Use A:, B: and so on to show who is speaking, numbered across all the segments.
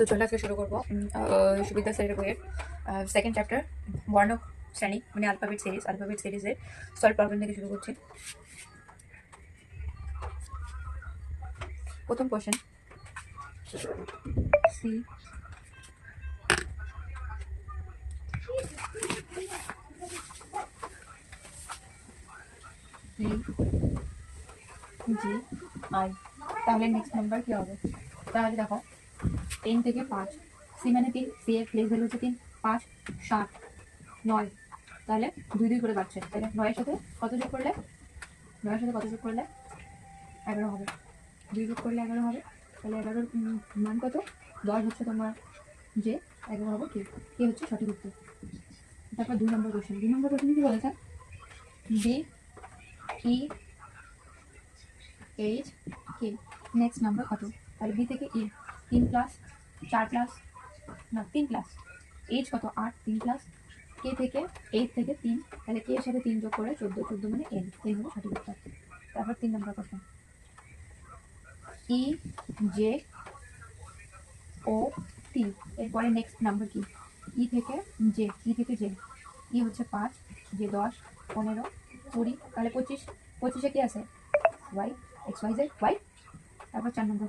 A: তো চলে আজকে শুরু করবো সুবিদ্যা স্যারের বইয়ের সেকেন্ড চ্যাপ্টার বর্ণ শ্রেণী মানে আলফাবেট সিরিজের সলভ প্রবলেম থেকে শুরু করছি। প্রথম কোশ্চেন, সি জি আই, তাহলে নেক্সট নাম্বার কি হবে? তাহলে দেখো 3 থেকে 5, সি মানে 3, সি এর প্লেস ভ্যালু হচ্ছে 3, 5, 7, 9, তাহলে 2 2 করে বাড়ছে। তাহলে 9 এর সাথে কত যোগ করলে 11 হবে, 2 যোগ করলে 11 হবে। তাহলে 11-র মান কত? 10 হচ্ছে তোমার যে 11 হবে কি হচ্ছে সঠিক উত্তর। তারপর 2 নম্বর কোশ্চেন কি বলেছে? B E H K, next number কত? তাহলে বি থেকে ই 3 প্লাস 4 প্লাস না 3 প্লাস এইচ কত 8, 3 প্লাস কে থেকে 8 থেকে 3, তাহলে কে এর সাথে 3 যোগ করে 14 মানে এন হলো সঠিক উত্তর। তারপর 3 নম্বর কোশ্চেন, ই জে ও টি, এরপরে নেক্সট নাম্বার কি? ই থেকে জে, ই হচ্ছে 5, জে 10, 15, 20, তাহলে 25, 25-এ কি আছে? Y, X Y Z Y. তারপর 4 নম্বর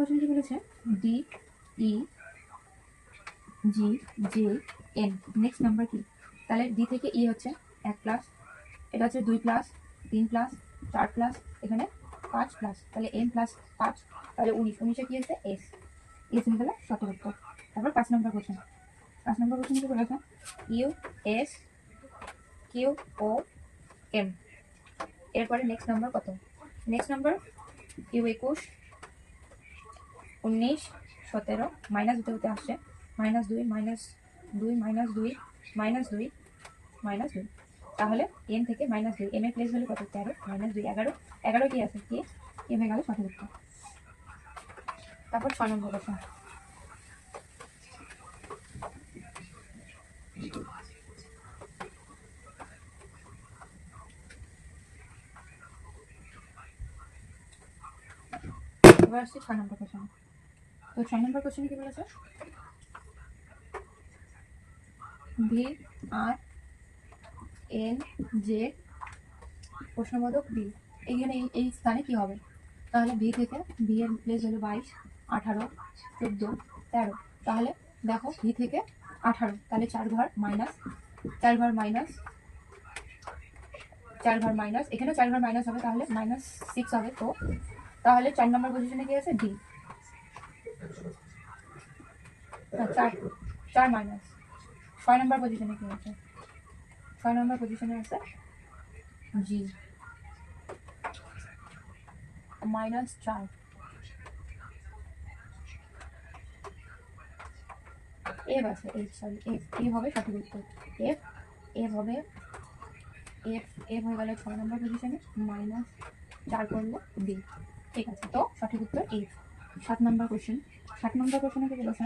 A: কোশ্চেন কি বলেছে? D E G J N, next number কি? তাহলে ডি থেকে ই হচ্ছে 1 প্লাস, এটা হচ্ছে 2 প্লাস, 3 প্লাস, 4 প্লাস, এখানে 5 প্লাস, তাহলে এন প্লাস 5, তাহলে 19, 19-এ কি আছে? এস হয়ে গেল সঠিক উত্তর। তারপর 5 নম্বর কোশ্চেন কি বলেছে? ইউ এস কিউ ও এম, এরপরে নেক্সট নাম্বার কত? নেক্সট নাম্বার ইউ 21, 19, 17, মাইনাস হতে আসছে, -2, -2, -2, -2, -2, তাহলে এন থেকে -2, এম এর প্লেস ভ্যালু কত? 13, -2, 11, 11 কি আছে? কি এম হয়ে গেল সঠিক উত্তর। তারপর 6 নম্বর কোশ্চেন, এবার আসছে 6 নম্বর কোশ্চেন। তো 6 নম্বর কোশ্চেনে কি বলেছে? ভি আর এন জে প্রশ্নবোধক বি, এইখানে এই স্থানে কি হবে? তাহলে ভি থেকে ভি এর প্লেস হলো 22, 18, 14, 13, তাহলে দেখো ভি থেকে 18, তাহলে 4 ঘর মাইনাস, এখানে 4 ঘর মাইনাস হবে, তাহলে -6 হবে। তো তাহলে 4 নম্বর পজিশনে কি আছে? D, 4 minus. 6 নম্বর পজিশনে কি আছে? 6 নম্বর পজিশনে আছে জি, -4, এফ আছে, এফ হবে সঠিক উত্তর। এফ হবে, এফ হয়ে গেল 6 নম্বর পজিশনে, -4 করলে ডি, ঠিক আছে। তো সঠিক উত্তর এফ। 7 নম্বর কোশ্চেন কি বলেছে?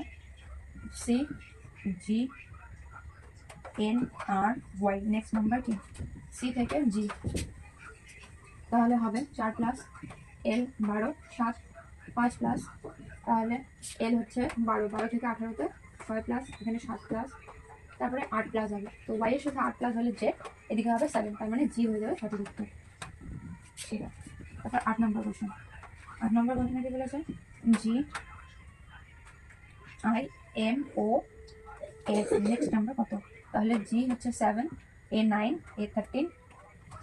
A: সি জি এন আর ওয়াই, নেক্সট নাম্বার কি? সি থেকে জি, তাহলে হবে 4 প্লাস এল 12, 7, 5 প্লাস, তাহলে এল হচ্ছে 12 থেকে 18-তে 6 প্লাস, এখানে 7 প্লাস, তারপরে 8 প্লাস হবে। তো ওয়াই এর সাথে 8 প্লাস হলে জে, এদিকে হবে 7, তার মানে জি হয়ে যাবে সঠিক উত্তর। ঠিক আছে। তারপর 8 নম্বর কোশ্চেনে কি বলেছে? G I M O S, next number কত? তাহলে জি হচ্ছে 7, এ 9, এ 13,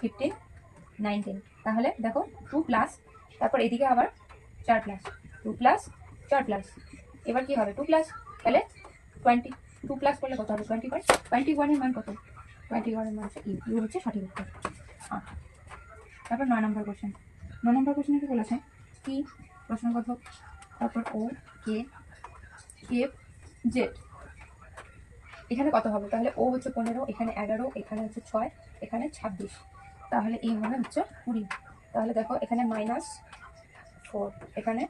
A: 15, 19, তাহলে দেখো 2 প্লাস, তারপর এদিকে আবার 4 প্লাস, 2 প্লাস 4 প্লাস, এবার কি হবে? 2 প্লাস, তাহলে 20, 2 প্লাস করলে কত হবে? 21, 21 এর মান কত? 21 এর মান হচ্ছে ইউ হচ্ছে সঠিক উত্তর। তারপর 9 নম্বর কোশ্চেনে কি বলেছে? কি প্রশ্নবোধক, তারপর ও কে এফ জেড, এখানে কত হবে? তাহলে ও হচ্ছে 15, এখানে 11, এখানে হচ্ছে 6, এখানে 26, তাহলে এই হবে হচ্ছে 20। তাহলে দেখো এখানে -4, এখানে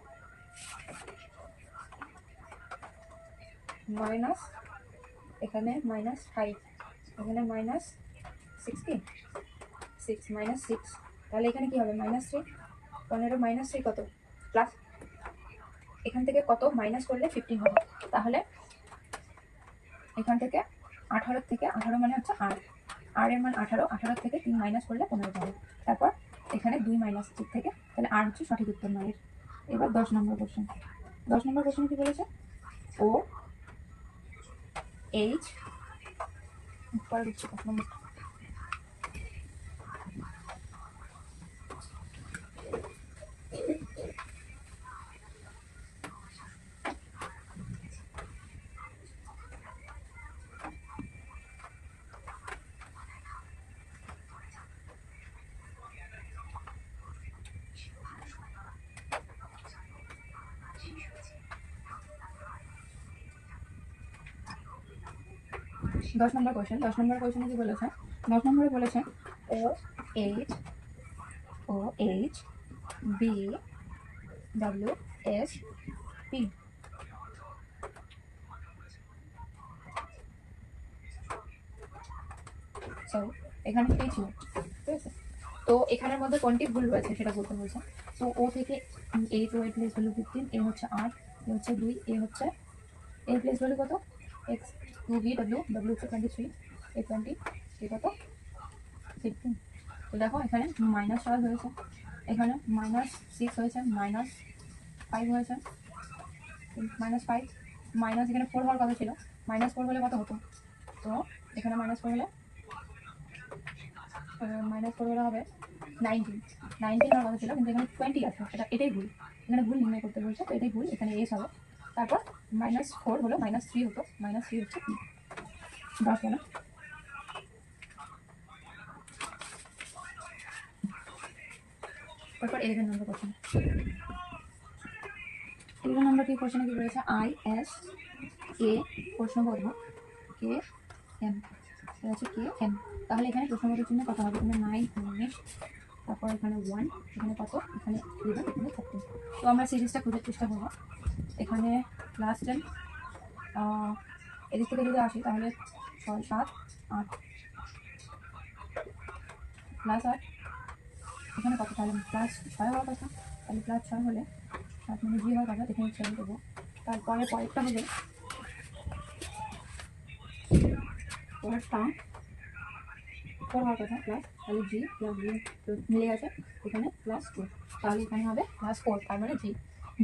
A: মাইনাস, এখানে -5, এখানে -6, তাহলে এখানে কি হবে? -3, 15 -3 কত? প্লাস এখান থেকে কত মাইনাস করলে 15 হবে, তাহলে এখান থেকে 18 থেকে 18 মানে হচ্ছে 8, আর এর মান 18, 18 থেকে 3 মাইনাস করলে 15 পাবে। তারপর এখানে 2 মাইনাস থেকে, তাহলে আর হচ্ছে সঠিক উত্তর 9। এবার 10 নম্বর কোশ্চেন। 10 নম্বর কোশ্চেনে কি বলেছে? ও এইচ পরে দিচ্ছি 10 নম্বর। 10 নম্বর কোশ্চেন। 10 নম্বর কোশ্চেনে কি বলেছে? 10 নম্বরে বলেছে O H B W S P. Sorry, এখানে পি ছিল, ঠিক আছে? তো এখানের মধ্যে কোনটি ভুল রয়েছে সেটা বলতে বলছে। তো ও থেকে এইচ, ও এর প্লেস ভ্যালু 15, এ হচ্ছে 8, এ হচ্ছে 2, এ হচ্ছে এর প্লেস ভ্যালু কত এক্স, 2 ভি ডাব্লিউ, ডাব্লিউ হচ্ছে 23, এ 20, এ কত 15। তো দেখো এখানে -12 হয়েছে, এখানে -6 হয়েছে, -5 হয়েছে, -5 মাইনাস এখানে 4 হওয়ার কথা ছিল, -4 হলে কত হতো? তো এখানে -4 হলে হবে 19 হওয়ার কথা ছিল, কিন্তু এখানে 20 আছে, এটাই ভুল, এখানে ভুল নির্ণয় করতে বলছে, তো এটাই ভুল, এখানে এস হবে। তারপর -4 হলো -3 হতো, -3 হচ্ছে 10 না। তারপর 11 নম্বর কোশ্চেন। 11 নম্বর কি কোশ্চেনে কি বলেছে? আই এস কে প্রশ্নবোধক কে এম, এটা হচ্ছে কে এম। তাহলে এখানে প্রশ্নবোধক চিহ্ন কত হবে? এখানে 9, 19, তারপর এখানে 1, এখানে কত, এখানে 11, এখানে 13। তো আমরা সিরিজটা খোঁজার চেষ্টা করবো। এখানে ক্লাস 10, এদিক থেকে যদি আসি তাহলে 6, 7, 8 প্লাস 8, এখানে কত? তাহলে +6 হওয়ার কথা, তাহলে +6 হলে 7 মানে জি হওয়ার কথা, এখানে 7 দেবো। তারপরে পরেরটা হবে পরেরটা 4 হওয়ার কথা প্লাস, তাহলে জি প্লাস জি মিলে গেছে, এখানে +2, তাহলে এখানে হবে +4, তার মানে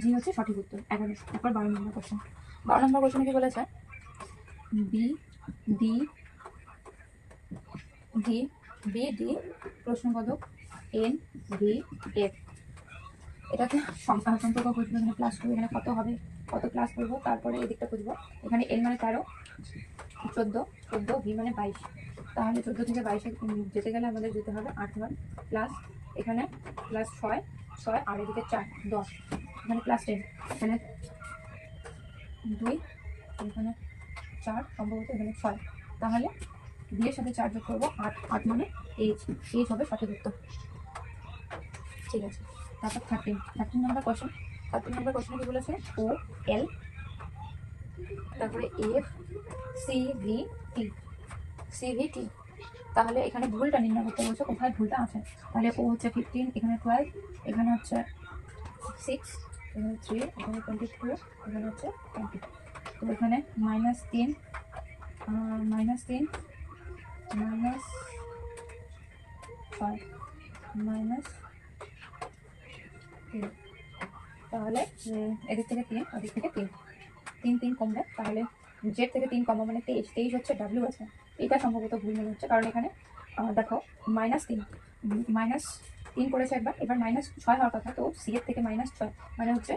A: জি হচ্ছে সঠিক উত্তর। 11। তারপর 12 নম্বর কোশ্চেন। 12 নম্বর কোশ্চেনে কি বলেছে? বি ডি প্রশ্নবোধক এন ভি এফ। এটাতে সম্পর্ক খুঁজবো, এখানে +2, এখানে কত হবে, কত ক্লাস করবো, তারপরে এদিকটা খুঁজবো। এখানে এন মানে 13, 14, ভি মানে 22, তাহলে 14 থেকে 22 যেতে গেলে আমাদের যেতে হবে 8 বার, প্লাস এখানে +6, আর এদিকে 4, 10, এখানে +10, এখানে 2, এখানে 4, সম্ভবত এখানে 6, তাহলে বিয়ের সাথে 4 যোগ করবো, 8 মানে এইচ হবে সঠিক উত্তর। ঠিক আছে। তারপর 13 নম্বর কোশ্চেন। 13 নম্বর কোশ্চেনে কি বলেছে? ও এল, তারপরে এফ সিভিটি। তাহলে এখানে ভুলটা নির্ণয় করতে বলছে, কোথায় ভুলটা আছে। তাহলে ও হচ্ছে 15, এখানে 12, এখানে হচ্ছে 6, এখানে 3, এখানে 22, এখানে হচ্ছে 20। তো এখানে -3, -3, -3, তাহলে এদিক থেকে 3, ওদিক থেকে 3, 3 কমবে, তাহলে জেড থেকে 3 কমা মানে 23 হচ্ছে ডাব্লিউ আছে। এটা সম্ভবত ভুল মনে হচ্ছে, কারণ এখানে দেখো -3 করেছে একবার, এবার -6 হওয়ার কথা, তো সি এর থেকে -6 মানে হচ্ছে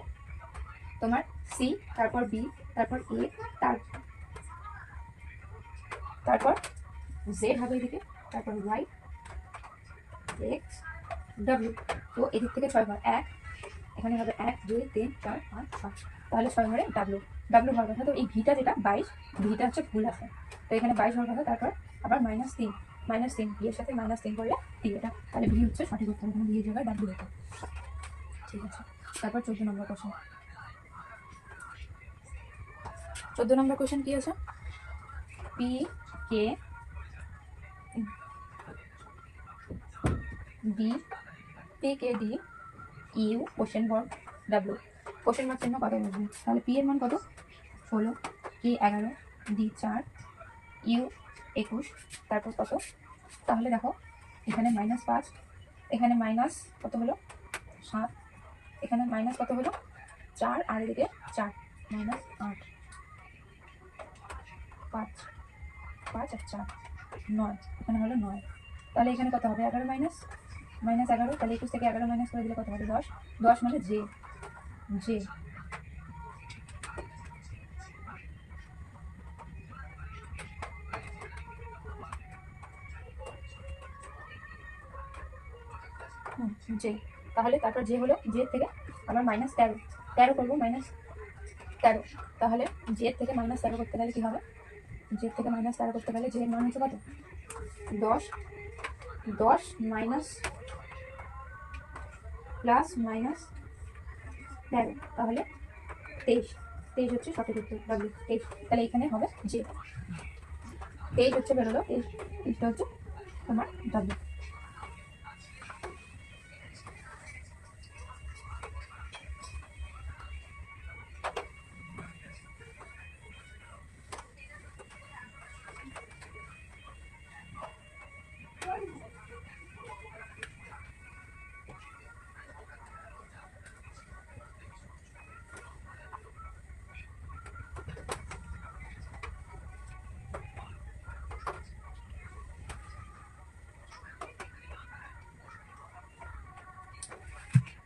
A: তোমার সি, তারপর বি, তারপর এ, তারপর জেড হবে এদিকে, তারপর ওয়াই, এক্স, ডাব্লিউ। তো এদিক থেকে 6 বার 1, এখানে হবে 1, 2, 3, 4, 5, 6, তাহলে 6 ঘরে ডাব্লিউ হওয়ার কথা। তো এই ভিটা যেটা 22, ভিটা হচ্ছে ভুল আছে, তো এখানে 22 হওয়ার কথা। তারপর আবার -3 ভি এর সাথে -3 করলে টি, এটা তাহলে ভি হচ্ছে সঠিক উত্তর, এখানে ভি এর জায়গায় ডাব্লিউ হতো। ঠিক আছে। তারপর 14 নম্বর কোশ্চেন। 14 নম্বর কোশ্চেন কি আছে? P K D U question for W. Question mark চিহ্ন কত বসবে? তাহলে পি এর মান কত? 16, কে 11, ডি 4, ইউ 21, তারপর কত? তাহলে দেখো এখানে -5, এখানে মাইনাস কত হলো 7, এখানে মাইনাস কত হলো 4, আর এদিকে 4 -8, 5 5 আর 4 9, এখানে হলো 9। তাহলে এখানে কত হবে? 11 -11, তাহলে 21 থেকে 11 মাইনাস করে দিলে কত হবে? 10। 10 মানে জে জে জে। তাহলে তারপর জে হলো, জে থেকে আবার -13, 13 করবো, -13। তাহলে জে থেকে -13 করতে গেলে কি হবে? জে থেকে -13 করতে গেলে জে এর মান হচ্ছে কত? 10, 10 মাইনাস প্লাস -13, তাহলে 23। 23 হচ্ছে সঠিক উত্তর, ডাব্লিউ 23। তাহলে এখানে হবে জে 23 হচ্ছে বেরোলো, 23টা হচ্ছে তোমার ডাব্লিউ।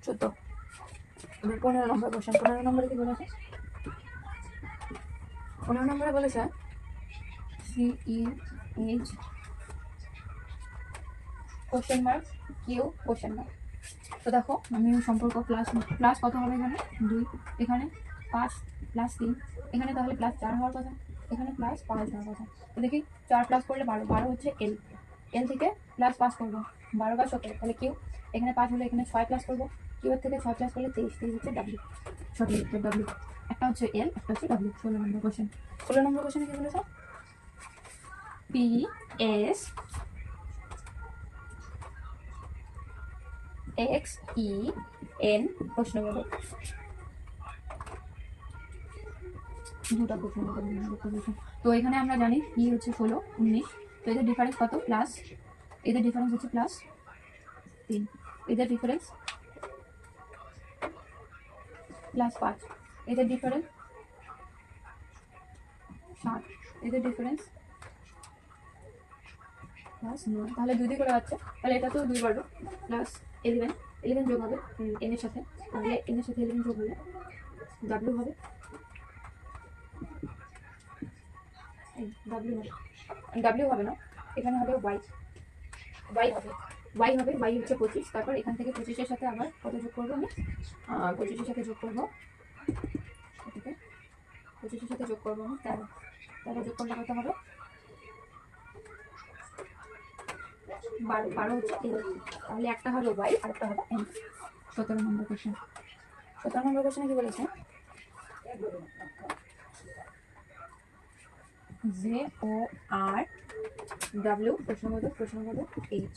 A: চোদ্দ, 15 নম্বর কোশ্চেন। 15 নম্বরে কি বলেছে? 15 নম্বরে বলেছে CEH question mark Q question mark. তো দেখো আমি সম্পর্ক প্লাস কত হবে? এখানে 2, এখানে 5 প্লাস 3, এখানে তাহলে +4 হওয়ার কথা, এখানে +5 হওয়ার কথা। তো দেখি 4 প্লাস করলে 12, 12 হচ্ছে এল, এল থেকে +5 করবো, 12 বা 17, তাহলে কিউ। এখানে 5 হলে এখানে 6 প্লাস করবো, কিউ এর থেকে 6 প্লাস করলে 23, 23 হচ্ছে ডাব্লিউ, সঠিক উত্তর ডাব্লিউ। একটা হচ্ছে এল, একটা হচ্ছে ডাব্লিউ। 16 নম্বর কোশ্চেন। 16 নম্বর কোশ্চেনে কি বলেছে? PS XEN প্রশ্নবোধক। দুটা প্রশ্নবোধক। তো এখানে আমরা জানি ই হচ্ছে 16, 19, তো এদের ডিফারেন্স কত? প্লাস, এদের ডিফারেন্স হচ্ছে +3, এদের ডিফারেন্স +5, এদের ডিফারেন্স 7, এদের ডিফারেন্স +9। তাহলে 2 করে যাচ্ছে, তাহলে এটা তো 2 বাড়বে, +11, 11 যোগ হবে এন এর সাথে, তাহলে এন এর সাথে 11 যোগ হলে ডাব্লিউ হবে, ডাব্লিউ হবে না, এখানে হবে ওয়াই হবে, ওয়াই হচ্ছে 25। তারপর এখান থেকে 25-এর সাথে আবার কত যোগ করবো? আমি 25-এর সাথে যোগ করবো, এটাকে 25-এর সাথে যোগ করবো আমি 13, 13 যোগ করলে কত হবে? 12, 12 হচ্ছে এল, তাহলে একটা হবে ওয়াই আর একটা হবে এন। 17 নম্বর কোশ্চেন। 17 নম্বর কোশ্চেনে কি বলেছে? JORW প্রশ্নবোধক এইচ।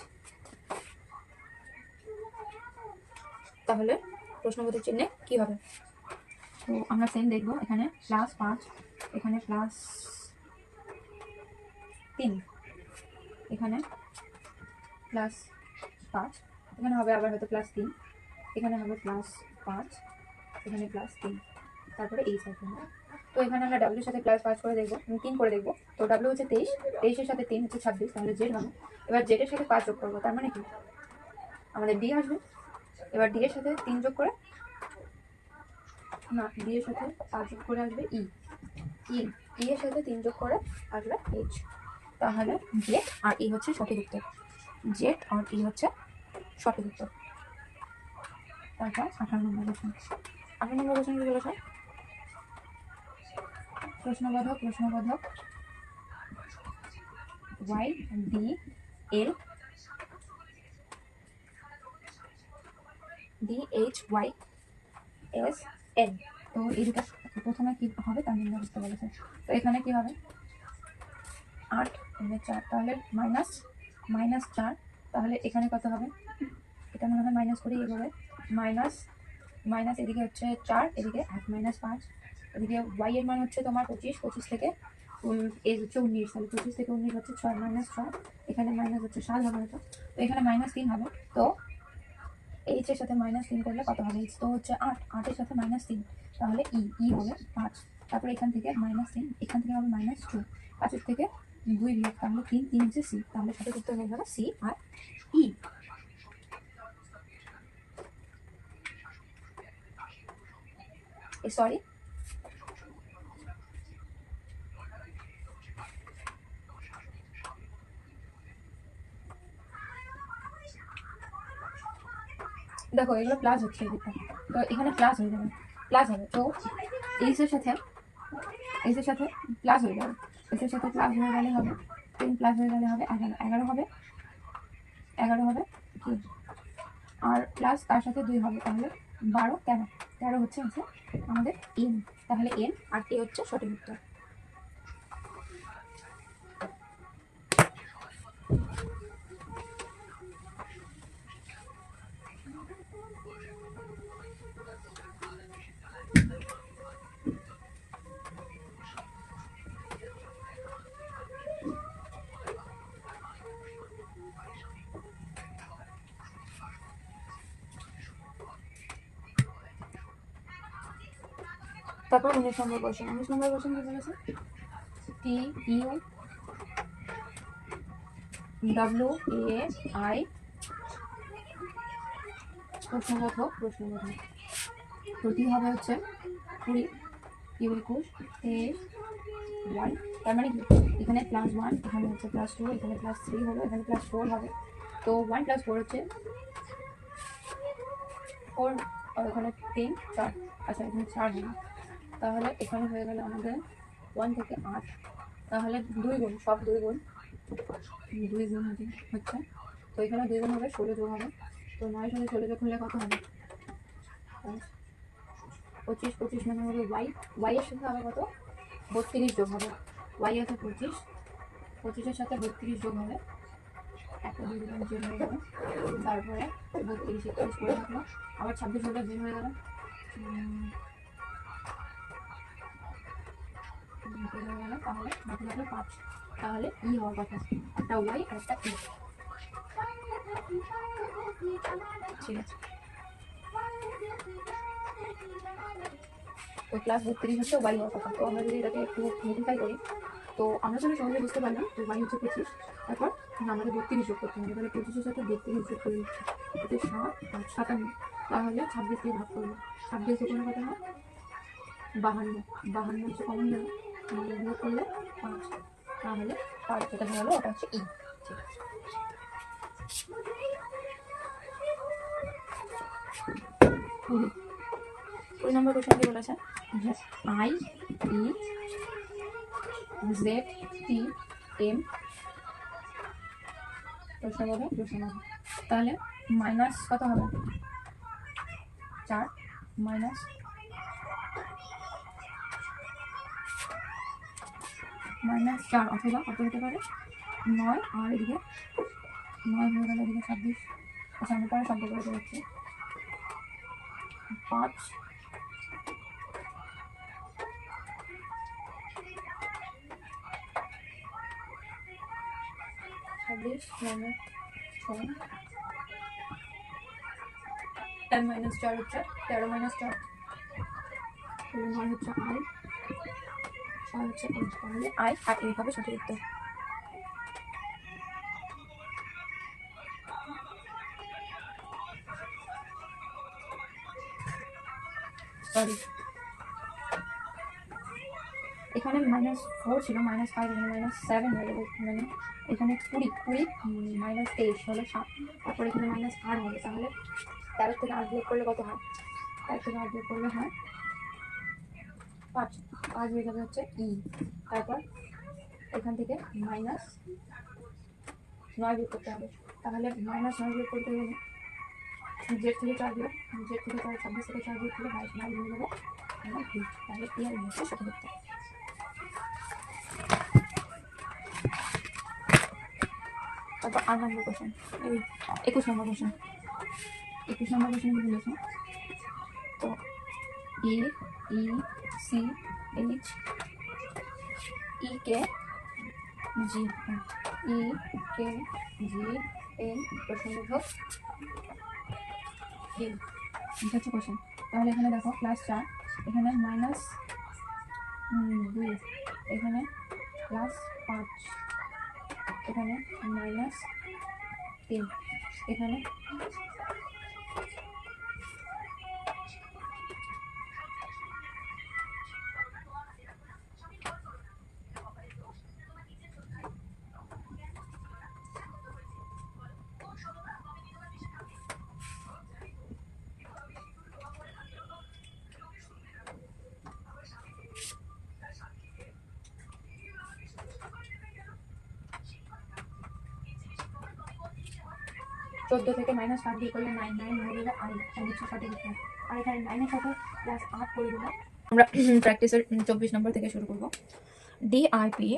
A: তাহলে প্রশ্নবোধক চিহ্নে কি হবে? তো আমরা সেম দেখবো, এখানে +5, এখানে +3, এখানে +5, এখানে হবে আবার হয়তো +3, এখানে হবে +5, এখানে +3, তারপরে এইচ আসবে। তো এখানে আমরা ডাব্লিউর সাথে +5 করে দেখবো, 3 করে দেখবো। তো ডাব্লিউ হচ্ছে 23, 23-এর সাথে 3 হচ্ছে 26, তাহলে জেড হবে। এবার জেডের সাথে 5 যোগ করবো, তার মানে কি আমাদের ডি আসবে। এবার ডি এর সাথে 3 যোগ করে, না, ডি এর সাথে 5 যোগ করে আসবে ই, ই এর সাথে 3 যোগ করে আসবে এইচ। তাহলে জেড আর ই হচ্ছে সঠিক উত্তর, জেড আর ই হচ্ছে সঠিক উত্তর। তারপর 18 নম্বর কোশ্চেন। 18 নম্বর কোশ্চেন কি বলেছে? প্রশ্নবোধক ওয়াই ডি এল DHY SN। তো এই দুটো প্রথমে কি হবে তার নির্ণয় করতে বলেছে। তো এখানে কি হবে? 8 এখানে 4, তাহলে -4, তাহলে এখানে কত হবে? এটা মনে হয় মাইনাস করি, এভাবে মাইনাস এদিকে হচ্ছে 4, এদিকে 8 - 5, এদিকে y এর মান হচ্ছে তোমার 25, 25 থেকে এজ হচ্ছে 19, তাহলে 25 থেকে 19 হচ্ছে 6 - 6, এখানে মাইনাস হচ্ছে 7 হবে হয়তো, তো এখানে -3 হবে। তো এইচ এর সাথে -3 করলে কত হবে? এইচ তো হচ্ছে 8, 8 এর সাথে -3, তাহলে ই হবে 5। তারপরে এখান থেকে -3, এখান থেকে হবে -2, 5 থেকে 2 বিয়োগ, তাহলে 3, 3 হচ্ছে সি, তাহলে সঠিক উত্তর হয়ে যাবে সি আর ই। সরি, দেখো এগুলো প্লাস হচ্ছে এদিকে, তো এখানে প্লাস হয়ে যাবে, প্লাস হবে, তো এইচ এর সাথে প্লাস হয়ে যাবে, এইচ এর সাথে প্লাস হয়ে গেলে হবে 3, প্লাস হয়ে গেলে হবে 11, 11 হবে, 11 হবে কি, আর প্লাস তার সাথে 2 হবে, তাহলে 12, 13, 13 হচ্ছে আমাদের এন, তাহলে এন আর টি হচ্ছে সঠিক উত্তর। তারপর 19 নম্বর কোশ্চেন, 19 নম্বর কোশ্চেন কি বলেছে? T U W A I, প্রশ্নবোধক, তো টি হবে হচ্ছে 20, ইউ 21, 23, 1, তার মানে কি এখানে +1, এখানে হচ্ছে +2, এখানে +3 হবে, এখানে +4 হবে, তো 1 + 4 হচ্ছে 4, আর ওখানে 3, 4, আচ্ছা এখানে 4 হবে, তাহলে এখানে হয়ে গেল আমাদের 1 থেকে 8, তাহলে 2 গুণ, সব 2 গুণ, 2 গুণ হচ্ছে, তো এখানে 2 গুণ হবে, 16 যোগ হবে, তো 9 সাথে 16 যোগ করলে কত হবে? 25, 25 মানে হবে y এর সাথে হবে কত? 32 যোগ হবে, y আছে 25, 25-এর সাথে 32 যোগ হবে, একটা 2 দিলাম, যোগ হয়ে গেল, তারপরে 32, 31 করে থাকলো, আবার 26 হলে যোগ হয়ে গেল, তাহলে বাকি থাকলো 5, তাহলে ই হওয়ার কথা, একটা ওয়াই আর একটা ই। ঠিক আছে, তো +32 হচ্ছে ওয়াই হওয়ার কথা, তো আমরা যদি এটাকে একটু মডিফাই করি, তো আমরা যদি সহজে বুঝতে পারলাম তো ওয়াই হচ্ছে 25, তারপর আমাদের 32 যোগ করতে হবে, তাহলে 25-এর সাথে 32 যোগ করে এটা 7 আর 57, তাহলে 26 দিয়ে ভাগ করবো, 26 দিয়ে কোনো কথা হয় 52, 52 হচ্ছে কমন যাবে, বিয়োগ করলে 5, তাহলে 5 যেটা হয়ে গেলো ওটা হচ্ছে ই। ঠিক আছে, 20 নম্বর কোশ্চেন কি বলেছে? যে I E Z T M, প্রশ্নবোধক, তাহলে মাইনাস কত হবে? 4 মাইনাস -4, অথবা কত হতে পারে 9, আর এদিকে 9 হয়ে গেল, এদিকে 26, আচ্ছা আমি পরে সম্পর্ক করে যাচ্ছি, 5 26 - 6, 10 - 4 হচ্ছে 13 - 4, 9 হচ্ছে আই, 4 হচ্ছে এইচ, তাহলে আই আর এই হবে সঠিক উত্তর। সরি, এখানে -4 ছিল, -5, এখানে -7 হয়ে যাবে, মানে এখানে 20, 20 - 23 হলে 7, তারপর এখানে -8 হবে, তাহলে 13 থেকে 8 বিয়োগ করলে কত হয়? 13 থেকে 8 বিয়োগ করলে হয় 5, 5 হয়ে যাবে হচ্ছে ই, তারপর এখান থেকে -9 বিয়োগ করতে হবে, তাহলে -9 বিয়োগ করতে গেলে জেড থেকে 4 বিয়োগ, জেড থেকে 4, 26 থেকে 4 বিয়োগ করলে 22 হয়ে যাবে, তাহলে ই আর ই হচ্ছে সঠিক উত্তর। তারপর 8 নম্বর কোশ্চেন, এই 21 নম্বর কোশ্চেন, 21 নম্বর কোশ্চেন কি বলেছে? এ ই সি এইচ ই কে জি ই কে জি এন প্রশ্নবোধক এল। এটা হচ্ছে কোশ্চেন। তাহলে এখানে দেখো +4, এখানে -2, এখানে +5, এখানে -3, এখানে -14 থেকে -5 দিয়ে করলে 9 9 হয়ে যাবে। আর হচ্ছে সঠিক উত্তর। আর এখানে 9 এর সাথে +8 করে দেবো। আমরা প্র্যাকটিসের 24 নম্বর থেকে শুরু করব। DIPY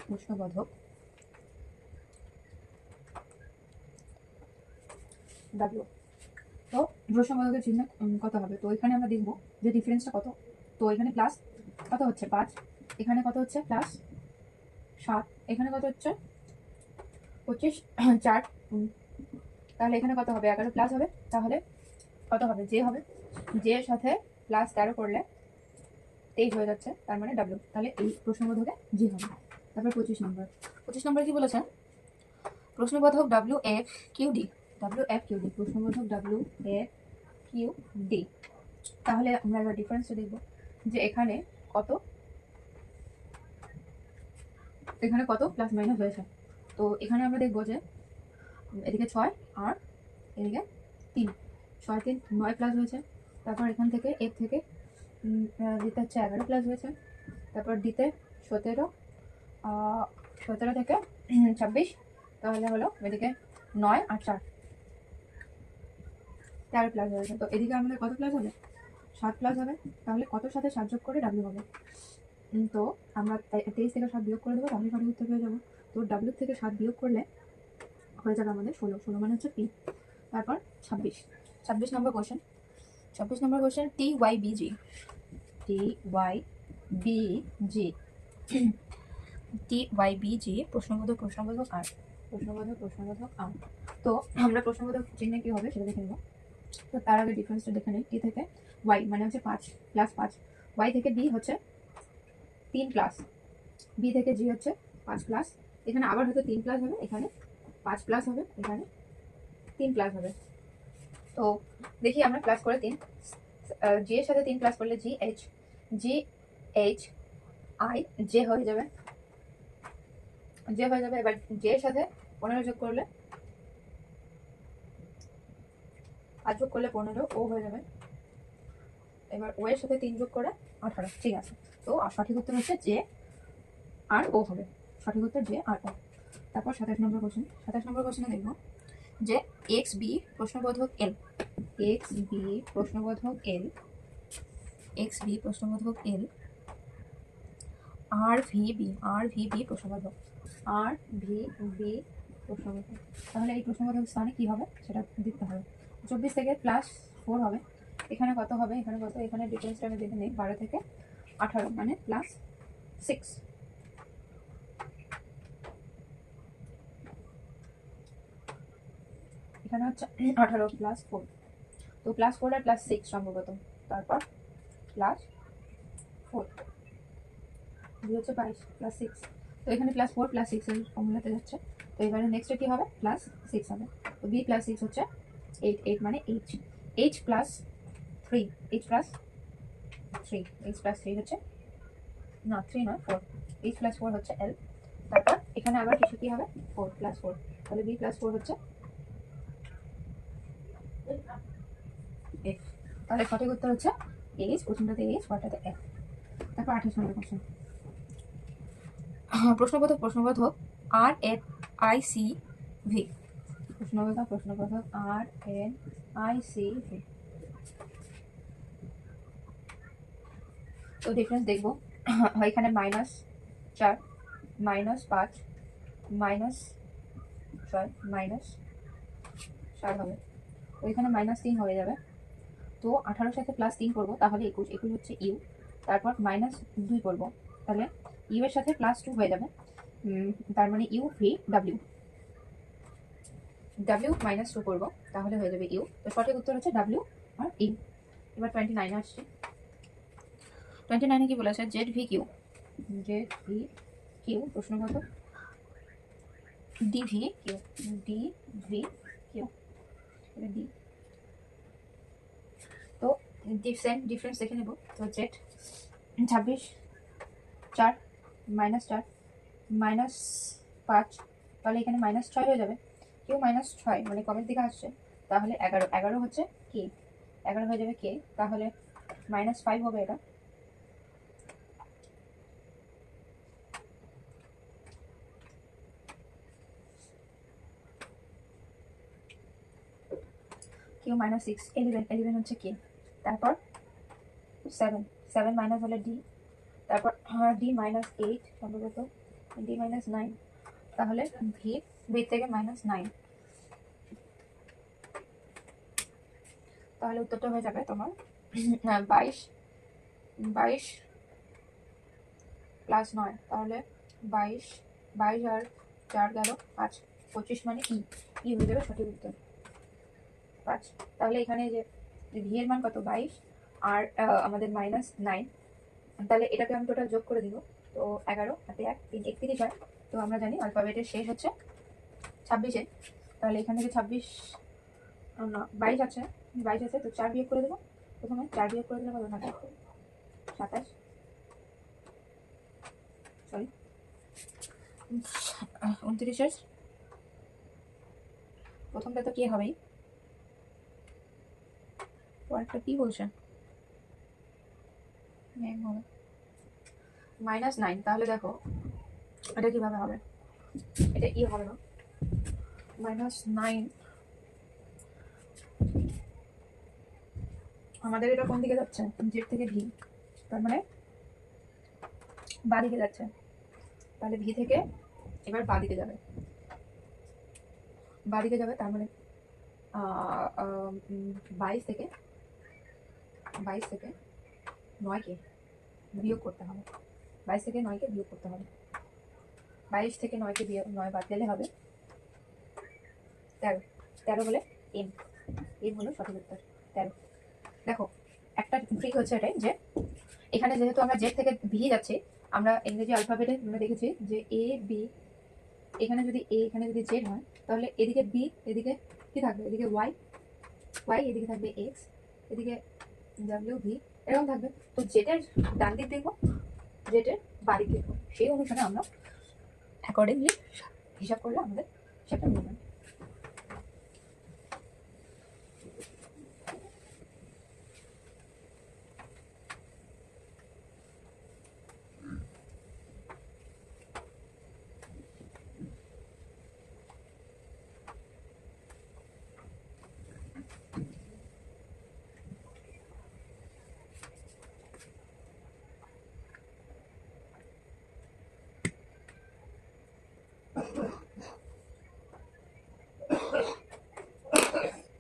A: প্রশ্নবোধক W। তো প্রশ্নবোধকের চিহ্ন কত হবে? তো এখানে আমরা দেখব যে ডিফারেন্সটা কত। তো এখানে প্লাস কত হচ্ছে 5, এখানে কত হচ্ছে +7, এখানে কত হচ্ছে 25, 4, তাহলে এখানে কত হবে? 11 প্লাস হবে। তাহলে কত হবে? যে হবে, যে এর সাথে +13 করলে 23 হয়ে যাচ্ছে, তার মানে W। তাহলে এই প্রশ্নবোধকে জি হবে। তারপর 25 নম্বর। 25 নম্বর কি বলেছে? প্রশ্নবোধক WFQD প্রশ্নবোধক WFQD। তাহলে আমরা এবার ডিফারেন্সটা দেখব যে এখানে কত প্লাস মাইনাস হয়েছে। তো এখানে আমরা দেখব যে এদিকে 6 আর এদিকে 3, 6 3 9 প্লাস হয়েছে। তারপর এখান থেকে এক থেকে দিতে হচ্ছে 11 প্লাস হয়েছে। তারপর দিতে 17 থেকে 26, তাহলে হলো এদিকে 9 আর 4 13 প্লাস হয়েছে। তো এদিকে আমাদের কত প্লাস হবে? 7 প্লাস হবে। তাহলে কত সাথে 7 যোগ করে W হবে। তো আমরা 23 থেকে 7 বিয়োগ করে দেবো, তাহলে সঠিক উত্তর পেয়ে যাবো। তো W থেকে 7 বিয়োগ করলে হয়ে যাবে আমাদের 16 মানে হচ্ছে P। তারপর 26 নম্বর কোশ্চেন। 26 নম্বর কোশ্চেন TYBG প্রশ্নবোধক আর তো আমরা প্রশ্নবোধক চিহ্নে কি হবে সেটা দেখে নেব। তো তার আগে ডিফারেন্সটা দেখে নিই। T থেকে Y মানে হচ্ছে 5 +5, Y থেকে D হচ্ছে 3 প্লাস, B থেকে G হচ্ছে 5 প্লাস, এখানে আবার হয়তো 3 প্লাস হবে, এখানে 5 প্লাস হবে, এখানে 3 প্লাস হবে। তো দেখি আমরা প্লাস করে 3, G এর সাথে 3 প্লাস করলে J হয়ে যাবে, এবার J এর সাথে 15 যোগ করলে 5 যোগ করলে 15 ও হয়ে যাবে। এবার ও এর সাথে 3 যোগ করে 18। ঠিক আছে। তো সঠিক উত্তর হচ্ছে J আর ও হবে। সঠিক উত্তর J আর ও। তারপর 27 নম্বর কোশ্চেন। 27 নম্বর কোশ্চেনে দেখব যে XB প্রশ্নবোধক L প্রশ্নবোধক L RVB প্রশ্নবোধক তাহলে এই প্রশ্নবোধক স্থানে কি হবে সেটা দেখতে হবে। 24 থেকে +4 হবে, এখানে কত হবে? এখানে কত? এখানে ডিফারেন্সটা আমি দেখে নিই। 12 থেকে 18 মানে +6। এখানে হচ্ছে 18 +4, তো +4 আর +6 সম্ভবত। তারপর +4 দুই হচ্ছে 22 +6। তো এখানে +4 +6 এর ফর্মুলাতে যাচ্ছে। তো এবারে নেক্সটে কি হবে? +6 হবে। তো B + 6 হচ্ছে 8 মানে H + 3 হচ্ছে না 3 নয় 4, H + 4 হচ্ছে L। তারপর এখানে আবার কিছু কি হবে? 4 + 4, তাহলে B + 4 হচ্ছে F। তাহলে সঠিক উত্তর হচ্ছে H, প্রথমটাতে H, পরটাতে F। তারপর 28 নম্বর কোশ্চেন। প্রশ্নবোধক RNICV প্রশ্নবোধক RNICV। তো ডিফারেন্স দেখবো। এখানে -4 -5 -6 -7 হবে। ওইখানে -3 হয়ে যাবে। তো 18 সাথে +3 করবো তাহলে 21, 21 হচ্ছে ইউ, তারপর -2 করবো তাহলে ইউ এর সাথে +2 হয়ে যাবে। তার মানে ইউ ভি ডাব্লিউ, ডাব্লিউ -2 করবো তাহলে হয়ে যাবে ইউ। তো সঠিক উত্তর হচ্ছে ডাব্লিউ আর ইউ। এবার 29 আসছে। 29 কি বলেছে? Z V Q, Z V Q প্রশ্নগত D V Q, D V Q, D. তো ডিফারেন্স দেখে নেব। তো জেড 26, 4 -4 -5, তাহলে এখানে -6 হয়ে যাবে। কিউ -6 মানে কমের দিকে আসছে, তাহলে 11, 11 হচ্ছে কে, 11 হয়ে যাবে কে, তাহলে -5 হবে এটা। কিউ -6, 11, 11 হচ্ছে কে, তারপর 7, 7 মাইনাস হলে ডি, তারপর ডি -8 সম্ভবত, ডি -9, তাহলে ভি, ভি থেকে -9, তাহলে উত্তরটা হয়ে যাবে তোমার 22, 22 +9, তাহলে 22, 22 আর 4 গেল 5, 25 মানে ই হয়ে যাবে সঠিক উত্তর 5। তাহলে এখানে যে ভি এর মান কত? 22 আর আমাদের -9, তাহলে এটাকে আমি টোটাল যোগ করে দিব। তো 11 হাতে 1, 3, 31 হয়। তো আমরা জানি অ্যালফাবেটের শেষ হচ্ছে 26-এ, তাহলে এখান থেকে 26 না 22 আছে, 22 আছে, তো 4 বিয়োগ করে দেবো। প্রথমে 4 বিয়োগ করে দিলে কত থাকে? 27, সরি 29-এর প্রথমটা তো কে হবেই, পরেরটা কি বলছে? হবে -9, তাহলে দেখো এটা কিভাবে হবে, এটা ই হবে না, -9 আমাদের এটা কোন দিকে যাচ্ছে? জেড থেকে ভি, তার মানে বাদিকে যাচ্ছে, তাহলে ভি থেকে এবার বাদিকে যাবে, বাদিকে যাবে, তার মানে 22 থেকে 9কে বিয়োগ করতে হবে, 22 থেকে 9কে বিয়োগ করতে হবে, 22 থেকে 9কে বিয়োগ 9 বাদ দিলে হবে 13, 13 হলে এম, এম হলো সঠিক উত্তর 13। দেখো একটা ট্রিক হচ্ছে এটাই যে এখানে যেহেতু আমরা জেড থেকে ভি যাচ্ছি, আমরা ইংরেজি অ্যালফাবেটে আমরা দেখেছি যে এ বি, এখানে যদি এ, এখানে যদি জেড হয়, তাহলে এদিকে বি, এদিকে কি থাকবে? এদিকে ওয়াই, ওয়াই এদিকে থাকবে এক্স, এদিকে ডাব্লিউ ভি, এরকম থাকবে। তো জেটের ডান দিক দেখবো, জেটের বাদিক দেখবো, সেই অনুসারে আমরা অ্যাকর্ডিংলি হিসাব করলে আমাদের সেটা মিলবে।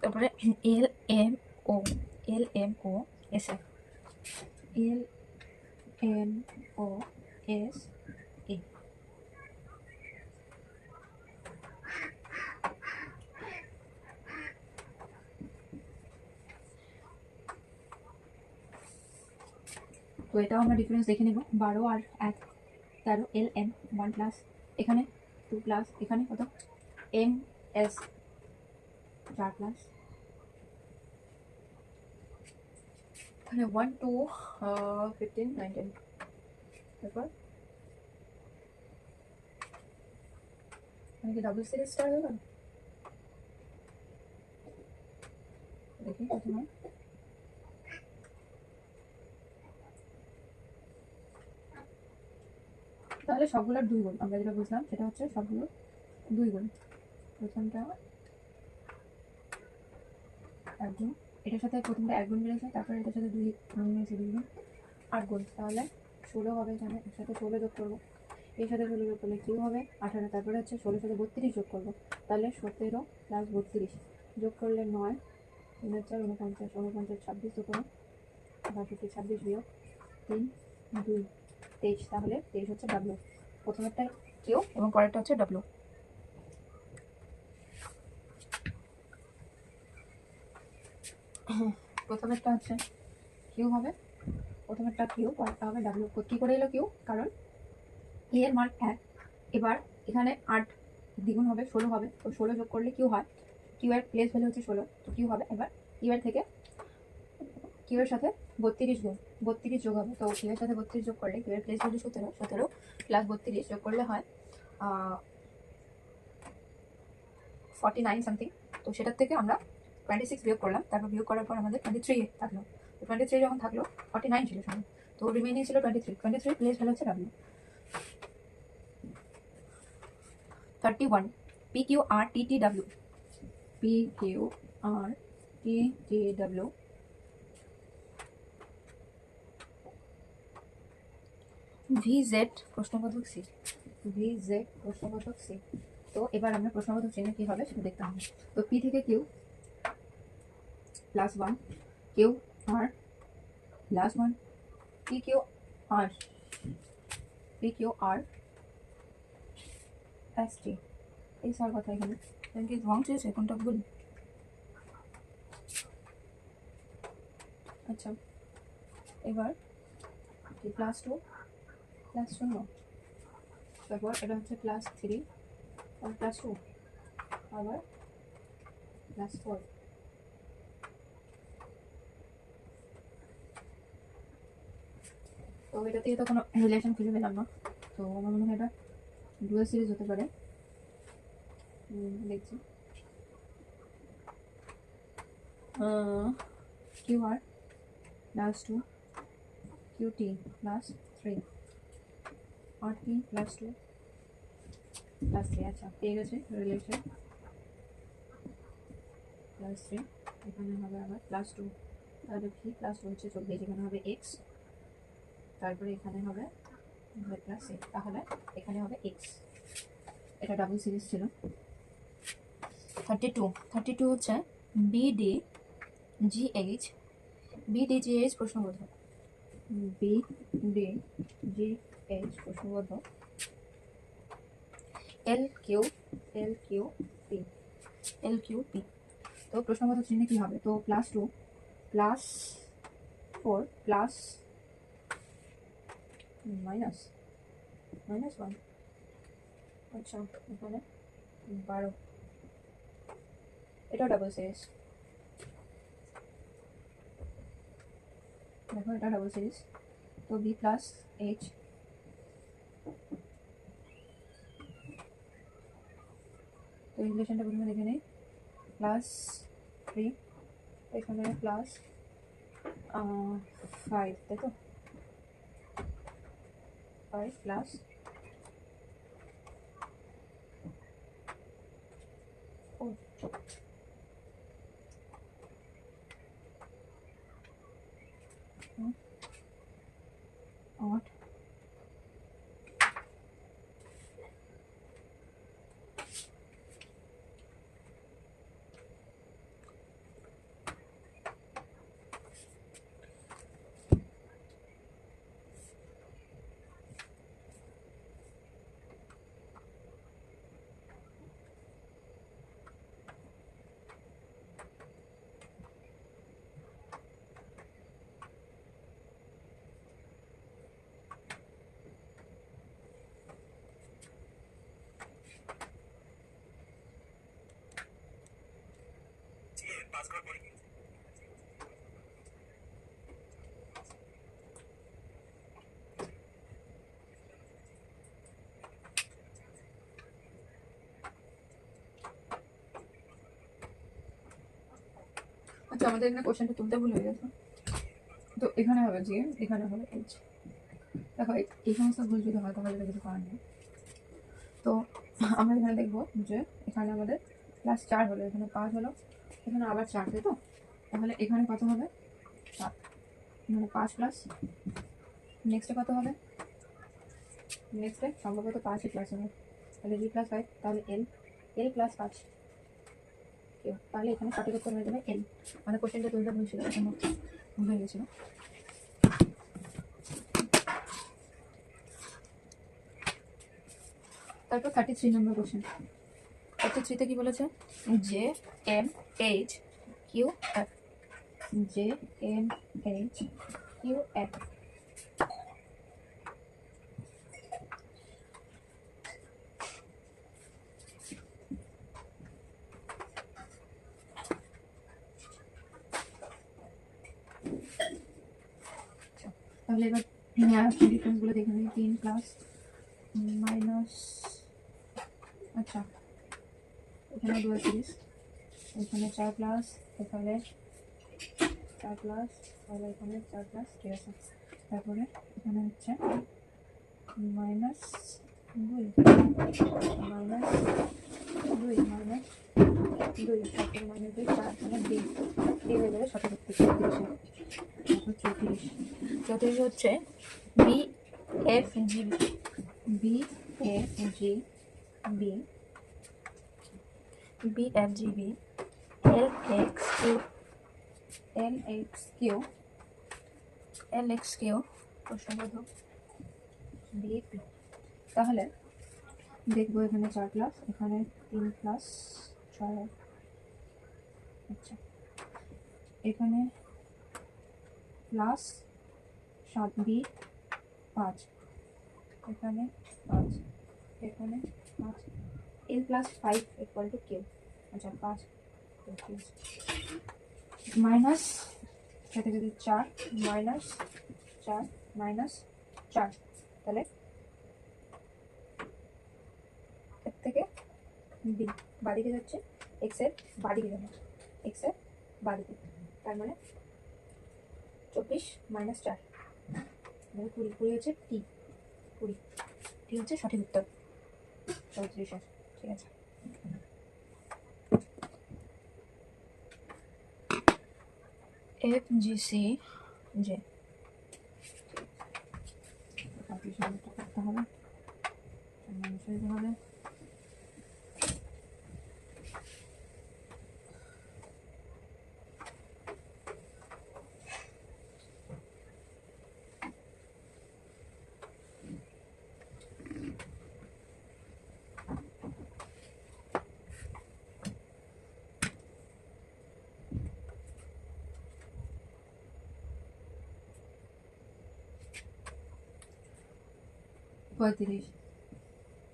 A: তারপরে L M O, L M O S A, L M O S A, তো এটাও আমরা ডিফারেন্স দেখে নেব। 12 আর 1 13, এল এম 1 প্লাস, এখানে 2 প্লাস, এখানে কত? এম এস 4 প্লাস, তাহলে 1 2 15 19, তারপর মানে কি ডাবল সিরিজ স্টার হয়ে গেল? দেখি প্রথমে তাহলে সবগুলোর 2 গুণ, আমরা যেটা বুঝলাম সেটা হচ্ছে সবগুলোর 2 গুণ। প্রথমটা 1 গুণ, এটার সাথে প্রথমটা 1 গুণ বেড়েছে, তারপরে এটার সাথে 2 গুণ বেড়েছে, 2 গুণ 8 গুণ, তাহলে 16 হবে। এখানে এর সাথে 16 যোগ করবো, এর সাথে 16 যোগ করলে কিউ হবে 18, তারপরে হচ্ছে 16 সাথে 32 যোগ করবো, তাহলে 17 + 32 যোগ করলে 9, 4 49 49 26 দুটো 26 বিয়োগ 3 2 23, তাহলে 23 হচ্ছে ডাব্লিউ। প্রথমেরটা কিউ এবং পরেরটা হচ্ছে ডাব্লিউ। প্রথমেরটা হচ্ছে কিউ হবে, প্রথমেরটা কিউ, পরেরটা হবে ডাব্লিউ। কী করে এলো কিউ? কারণ এ এর মান 1, এবার এখানে 8 দ্বিগুণ হবে 16 হবে, তো 16 যোগ করলে কিউ হয়। কিউ এর প্লেস ভ্যালু হচ্ছে 16, তো কিউ হবে। এবার কিউ এর থেকে কিউ এর সাথে 32 গুণ 32 যোগ হবে, তো কিউ এর সাথে 32 যোগ করলে কিউ এর প্লেস ভ্যালু 17, 17 প্লাস 32 যোগ করলে হয় 49 সামথিং। তো সেটার থেকে আমরা 26 বিয়োগ করলাম, তারপর বিয়োগ করার পর আমাদের 23 থাকলো। তো 23 যখন থাকলো 49 ছিল সঙ্গে, তো রিমেইনিং ছিল 23। প্লেস ভ্যালু হচ্ছে ডাব্লিউ। 31 PQRTTW PQRTTW VZ প্রশ্নবোধক সি, VZ প্রশ্নবোধক সি। তো এবার আমরা প্রশ্নবোধক চিহ্নে কি হবে সেটা দেখতে হবে। তো পি থেকে Q plus 1, Q R plus 1, P Q R S T. এই স্যার কথা এখানে কি রং চেয়েছে, কোনটা ভুল? আচ্ছা, এবার প্লাস 2 প্লাস 0, তারপর এটা হচ্ছে প্লাস 3 আর প্লাস 2, আবার প্লাস 4। তো এটা থেকে তো কোনো রিলেশন খুঁজে পেলাম না, তো আমার মনে হয় এটা ডুয়াল সিরিজ হতে পারে। দেখছি কিউ আর প্লাস 2 কিউ টি প্লাস 3 আর টি প্লাস 2 প্লাস 3। আচ্ছা, পেয়ে গেছে রিলেশন প্লাস 3। এখানে হবে আবার প্লাস 2, তাহলে কি প্লাস 2 হচ্ছে 24, এখানে হবে এক্স, তারপরে এখানে হবে প্লাস এ, তাহলে এখানে হবে এক্স। এটা ডাবল সিরিজ ছিল। 32 হচ্ছে বিডি জিএইচ, বিডিজিএইচ প্রশ্নবোধক, বিডিজিএইচ প্রশ্নবোধক এল কিউ পি। তো প্রশ্নবোধক চিহ্নে কি হবে? তো প্লাস 2 প্লাস 4 প্লাস মাইনাস 1। আচ্ছা, এখানে 12, এটা ডাবল সিরিজ। দেখো এটা ডাবল সিরিজ। তো বি প্লাস এইচ, তো রিলেশনটা প্রথমে দেখে নেই। প্লাস 3, এখানে প্লাস 5, তাই তো 5 প্লাস 4। आठ আচ্ছা, আমাদের এখানে কোশ্চেনটা তুলতে ভুল হয়ে গেছে। তো এখানে হবে জি, এখানে হবে এইচ। দেখো এই সমস্ত ভুল যদি হয় তাহলে এটা কিছু করার নেই। তো আমরা এখানে দেখবো যে এখানে আমাদের প্লাস 4 হলো, এখানে 5 হলো, এখানে আবার 4, তাই তো? তাহলে এখানে কত হবে? 7, মানে 5 প্লাস নেক্সটে কত হবে? নেক্সটে সম্ভবত 5ই প্লাস হবে, তাহলে জি প্লাস 5, তাহলে এল প্লাস 5। কিউ, তাহলে এখানে সঠিক উত্তর হয়ে যাবে এল। মানে কোশ্চেনটা তুলতে ভুল ছিল, এখানে ভুল হয়ে গেছিল। তারপর 33 নম্বর কোশ্চেন। 33-তে কি বলেছে? J M H Q F, J M H Q F. তাহলে এবার ডিফারেন্সগুলো দেখে নিই। 3 প্লাস মাইনাস, আচ্ছা এখানে ডুয়াল সিরিজ, এখানে 4 প্লাস, এখানে 4 প্লাস, তাহলে এখানে 4 প্লাস, ঠিক আছে। তারপরে এখানে হচ্ছে মাইনাস 2, মাইনাস 2, মাইনাস 2, তারপরে মাইনাস 2, 4, মানে ডি হয়ে যাবে সঠিক উত্তর 34। তারপর 34 হচ্ছে B F G B F G B, B F G B, L X Q, L X Q, L X Q প্রশ্নবোধক বিপি। তাহলে দেখবো এখানে 4 প্লাস, এখানে 3 প্লাস 6, আচ্ছা এখানে প্লাস 7 বি 5, এখানে 5, এখানে 5, এল প্লাস 5 ইকুয়াল টু কিউ, আচ্ছা 5 মাইনাস সাথে সাথে 4, মাইনাস 4, মাইনাস 4, তাহলে এর থেকে বি বাদিকে যাচ্ছে, এক্স এর বাদিকে যাবে, এক্স এর বাদিকে, তার মানে 24 মাইনাস 4 মানে 20, 20 হচ্ছে টি, 20 টি হচ্ছে সঠিক উত্তর 34। ঠিক আছে। এফ জি সি জে করতে হবে, হবে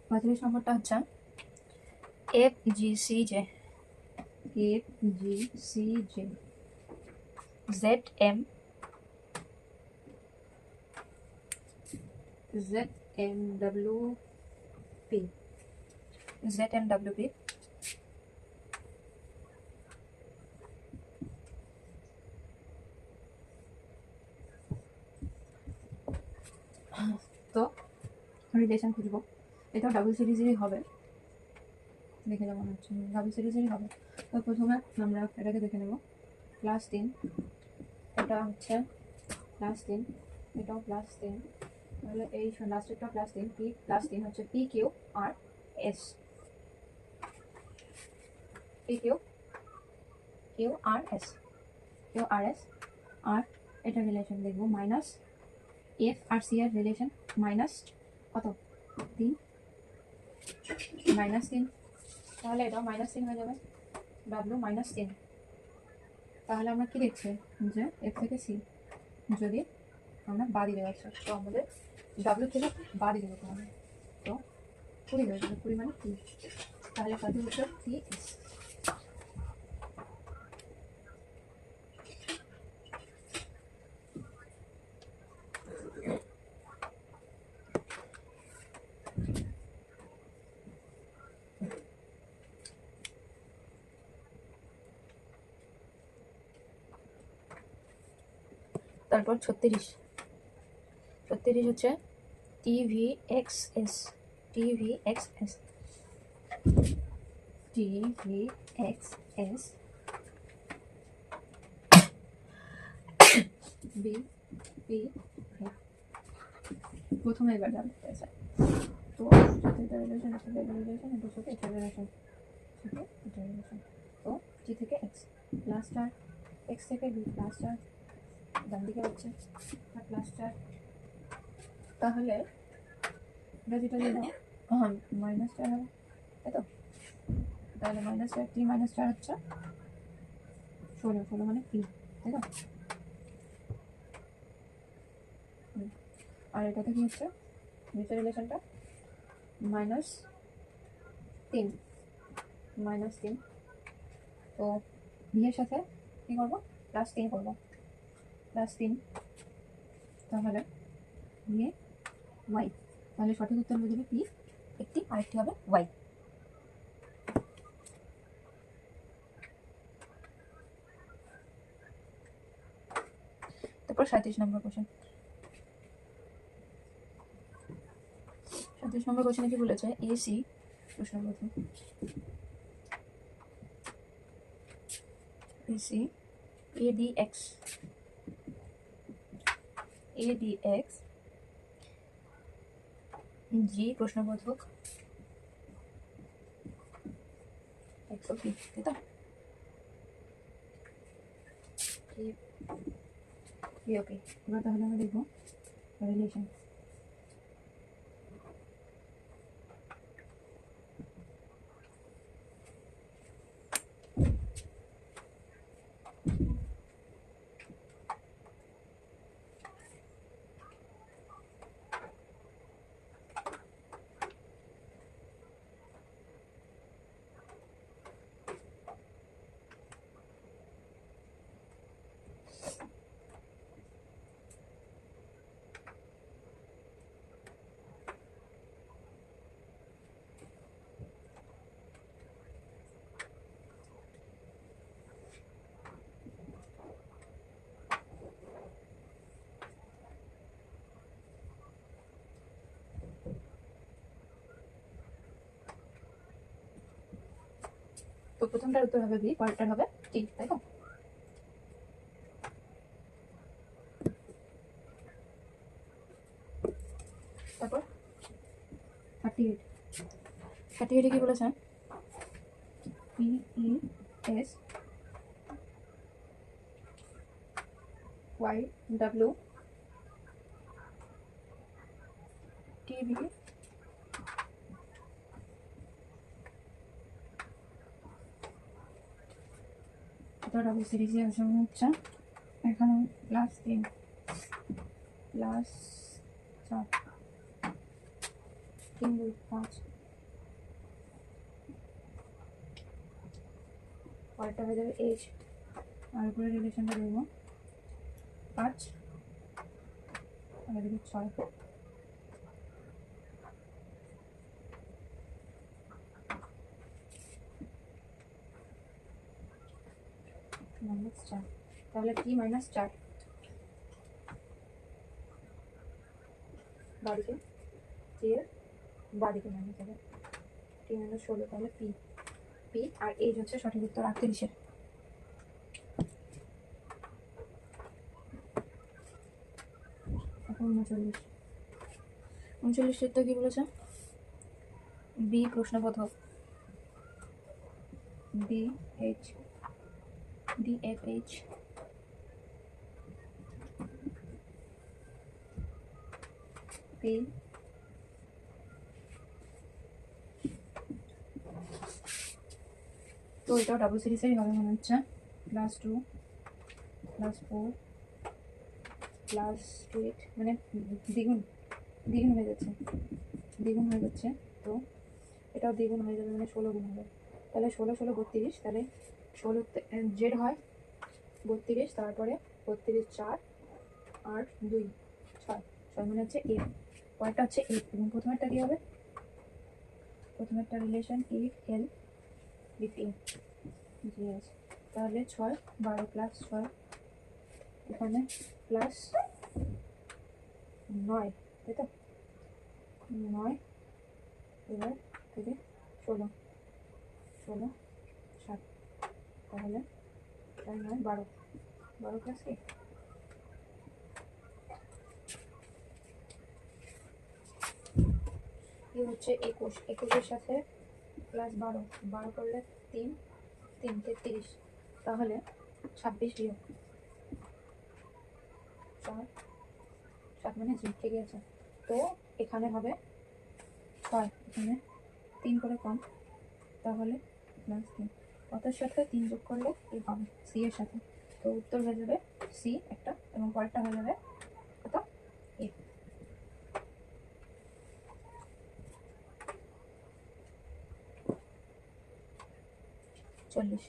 A: পঁয়ত্রিশ নম্বরটা হচ্ছে F G C J, F G C J, Z M W P, Z M W P, তো রিলেশন খুঁজবো, এটাও ডাবল সিরিজেরই হবে, দেখে যেমন হচ্ছে ডাবল সিরিজেরই হবে। তো প্রথমে আমরা এটাকে দেখে নেব, প্লাস 3, এটা হচ্ছে প্লাস 3, এটাও প্লাস 3, তাহলে এই লাস্টেরটা প্লাস 3, পি প্লাস 3 হচ্ছে P Q R S, P Q Q R S, Q R S. আর এটা রিলেশন দেখবো মাইনাস এফ আর সি এর রিলেশন, মাইনাস কত 3, মাইনাস 3, তাহলে এটাও মাইনাস 3 হয়ে যাবে, ডাব্লিউ মাইনাস 3। তাহলে আমরা কি দেখছি যে এফ থেকে সি যদি আমরা বাদিকে যাচ্ছি, তো আমাদের ডাব্লিউ থেকে বাদিকে যেতে হবে, তো 20 হয়ে যাবে, 20 মানে টি, তাহলে কত হচ্ছে টি এস। তারপর 36 হচ্ছে T V X S, T V X S, T V X S B P, প্রথমে এবার জানতে চাই, তো সাথে এটা রিলেশন, এটা রিলেশন, এটার সাথে এটা রিলেশন, সাথে এটা রিলেশন, তো জি থেকে এক্স প্লাস 4, এক্স থেকে বি প্লাস 4, ডান দিকে হচ্ছে প্লাস 4। তাহলে আমরা যেটা দিলাম -4 হবে, তাই তো? তাহলে -4 3 - 4 হচ্ছে 16, 16 মানে 3, তাই তো? আর এটাতে কি হচ্ছে নিচের রিলেশনটা -3 -3, তো বি এর সাথে কি করবো +3 করবো, +3, তাহলে বি এ ওয়াই, তাহলে সঠিক উত্তর হয়ে যাবে পি একটি, আরেকটি হবে ওয়াই। তারপর 37 নম্বর কোশ্চেন। 37 নম্বর কোশ্চেনে কি বলেছে, এসি প্রশ্নবোধক এসি এডিএক্স জি প্রশ্নবোধক এক্স পি, তাই তো? ওকে, এবার তাহলে আমরা দেখবো রিলেশন। তো প্রথমটার উত্তর হবে বি, পরেরটার হবে টি, তাই তো? তারপর 38 কি বলেছে, PES YW TB এটা ডাবল সিরিজে আসা হচ্ছে এখানে +3 +4 3 2 5, পরেরটা হয়ে যাবে এইচ, আর উপরে রিলেশনটা দেবো 5 আর এদিকে 6। -4, তাহলে T -4 বাদিকে, T এর বাদিকে মাইনাস হবে, T -16, তাহলে পি পি আর এইচ হচ্ছে সঠিক উত্তর 38-এর। এখন 39 তো কি বলেছে, বি প্রশ্নবোধক DFH পি তো এটাও ডাবল সিরিজেরই হবে মনে হচ্ছে, +2 +4 +8, মানে দ্বিগুণ হয়ে যাচ্ছে, তো এটাও দ্বিগুণ হয়ে যাবে, মানে 16 গুণ হবে, তাহলে 16 16 32, তাহলে 16 জেড হয় 32, তারপরে 32 4 8 2 6 6 মানে হচ্ছে এ, পরেরটা হচ্ছে এ, এবং প্রথমেরটা কি হবে, প্রথমেরটা রিলেশন এ এল বিপি জি আছে, তাহলে 6 12 +6 এখানে +9, তাই তো? 9 এবার থেকে 16 7, তাহলে 4 9 12 12 প্লাস কি হচ্ছে 21, 21-এর সাথে +12 করলে 3 3 33, তাহলে 26 বিয়োগ 4 7 মানে জি, ঠিকই আছে। তো এখানে হবে 6, এখানে 3 করে কম, তাহলে প্লাস 3, কতর সাথে 3 যোগ করলে এই হবে সি এর সাথে। তো উত্তর হয়ে যাবে সি একটা, এবং পরেরটা হয়ে যাবে কত, এ। চল্লিশ।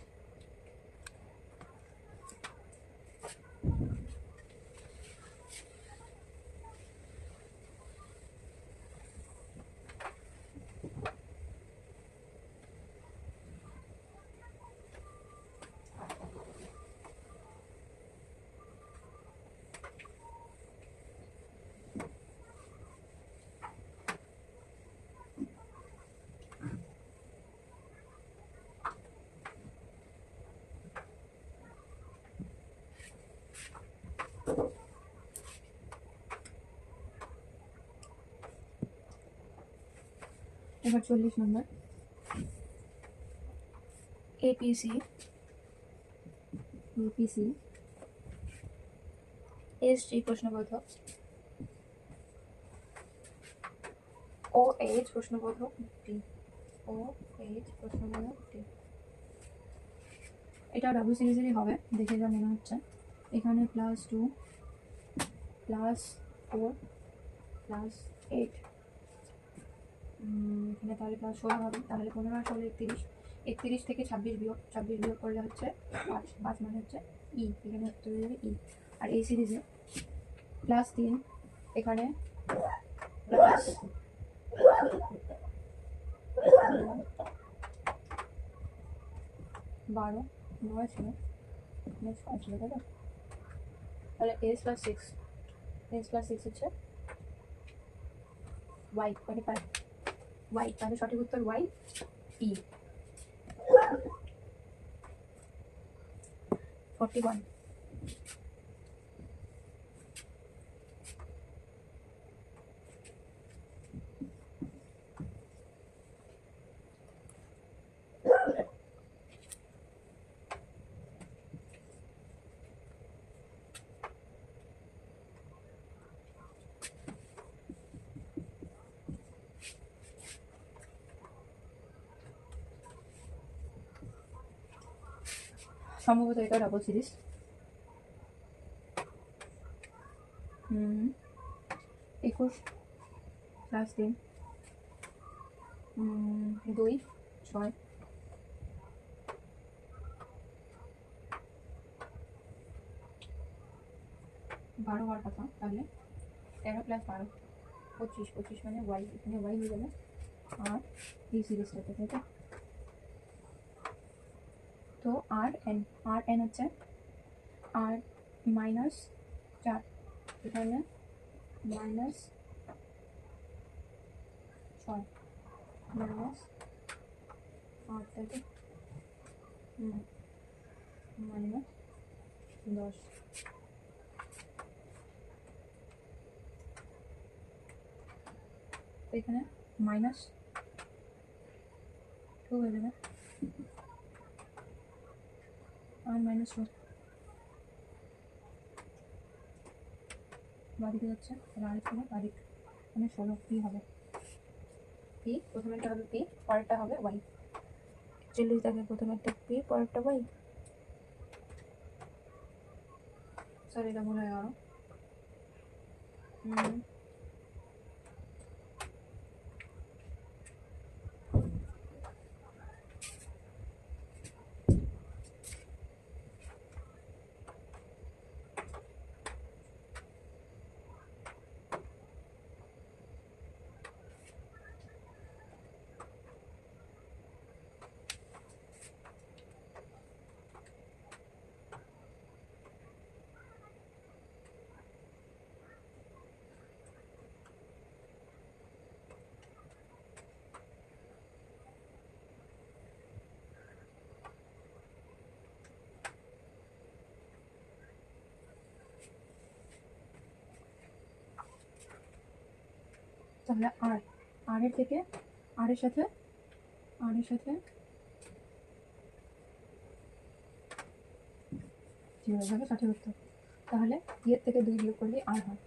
A: এবার 40 নম্বর, এপিসি এসজি প্রশ্নবোধক, ও এইচ প্রশ্নবোধক ডি, ও এইচ প্রশ্নবোধক ডি। এটা ডাব্লিউ সিরিজেরই হবে দেখে যা মনে হচ্ছে। এখানে +2 +4 +8, এখানে তাহলে +16 হবে, তাহলে 15 আর 16 31, 31 থেকে 26 বিয়োগ করলে হচ্ছে 5, 5 মানে হচ্ছে ই, এখানে চলে যাবে ই। আর এই সিরিজে +3, এখানে প্লাস 12, 9 ছিল, 6 ছিল, তাই তো? তাহলে s+6 হচ্ছে y, 25 y, তাহলে সঠিক উত্তর y, ই। 41, সম্ভবত এটা ডাবল সিরিজ। 21 +3, 2 6, 12 হওয়ার কথা, তাহলে 13 + 12 25, 25 মানে ওয়াই, এখানে ওয়াই হয়ে যাবে। আর এই সিরিজটাতে, তাই তো? তো আর এন হচ্ছে আর -4, এখানে -6 -8, তাই তো? -10, তো এখানে -2 হয়ে যাবে, আর -2 বাদিকে যাচ্ছে, তাহলে আরেক হবে বাদিক, মানে 16 পি হবে, পি প্রথমেরটা হবে পি, পরেরটা হবে ওয়াই। 40 দেখে প্রথমেরটা পি, পরেরটা ওয়াই। সরি, এটা ভুল হয়ে গেল। তাহলে আর এর থেকে আর এর সাথে কি হয়ে যাবে সঠিক উত্তর। তাহলে বি এর থেকে 2 বিয়োগ করলে আর হয়।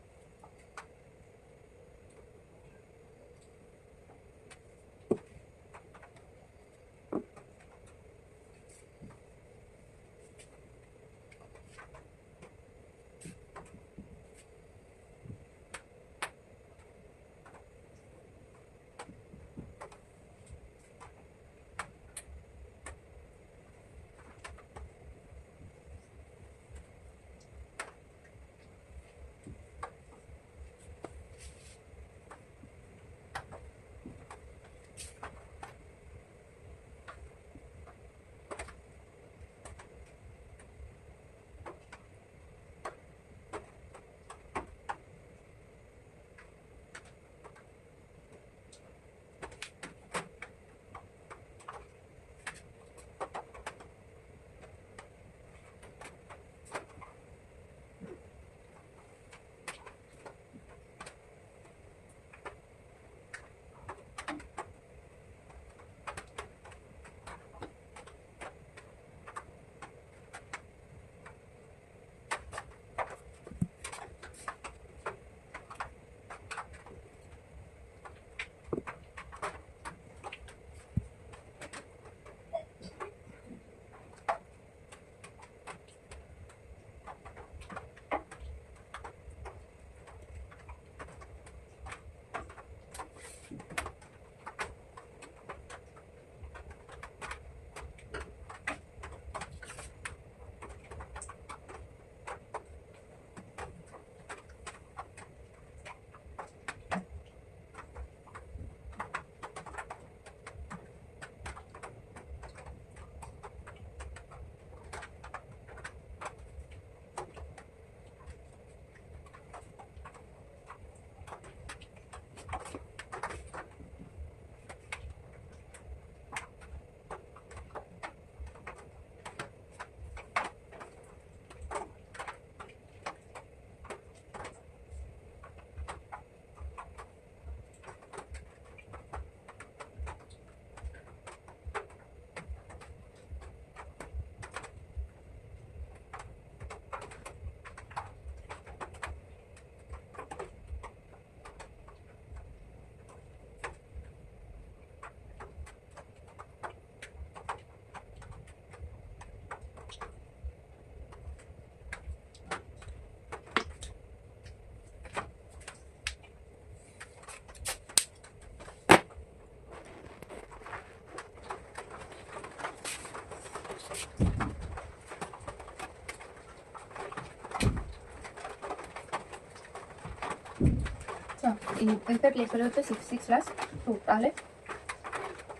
A: এটা প্লেস করে হচ্ছে 6 প্লাস 2, তাহলে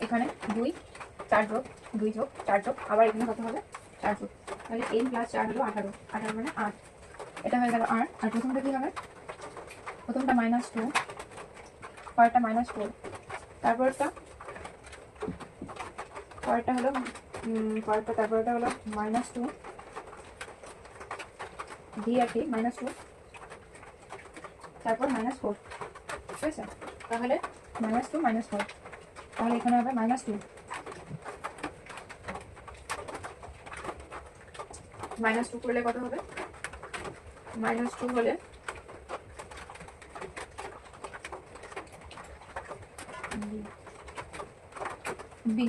A: এখানে 2 4 যোগ 2 যোগ 4 যোগ আবার এখানে কত হবে 4 যোগ, তাহলে n প্লাস 4 হলো 18, 18 মানে 8, এটা হয়ে গেল 8। আর প্রথমটা কি হবে, প্রথমটা -2, পরেরটা -4, তারপরটা পরেরটা হলো তারপরটা হলো -2 ভি আর কি -2, তারপর -4, ঠিক আছে। তাহলে -2 -4, তাহলে এখানে হবে -2, -2 করলে কত হবে, -2 হলে বি,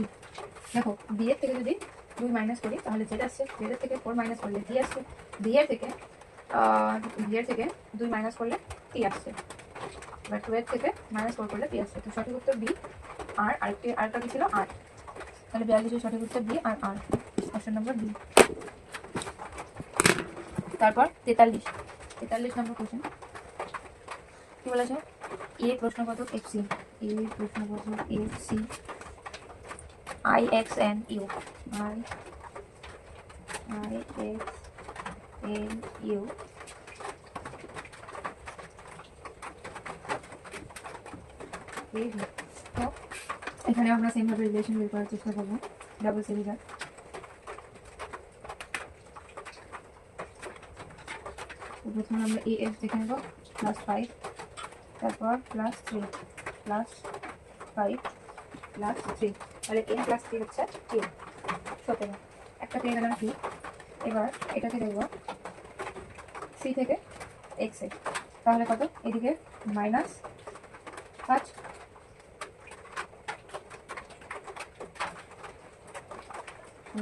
A: দেখো বি এর থেকে যদি 2 মাইনাস করি তাহলে জেড আসছে, জেড এর থেকে 4 মাইনাস করলে ডি আসছে, ডি এর থেকে 2 মাইনাস করলে টি আসছে, এবার 2 এর থেকে -4 করলে পি আসছে। তো সঠিক উত্তর বি। আর আরেকটা কি ছিল আর, তাহলে 42 সঠিক উত্তর বি আর আর, অপশন নম্বর বি। তারপর 43 নম্বর কোশ্চেন কি বলেছে, এ প্রশ্নবোধক এফসি, এ প্রশ্নবোধক এফসি IXNU, IXNU তো এখানে আমরা সেমভাবে রিলেশন বের করার চেষ্টা করবো, ডাবল সিরিজার। প্রথমে আমরা AF দেখে নেব, +5, তারপর +3, +5, +3, তাহলে n + 3 হচ্ছে 3, 17, একটা পেয়ে গেলাম কি। এবার এটাকে দেখবো সি থেকে এক্স এ, তাহলে কত? এদিকে -5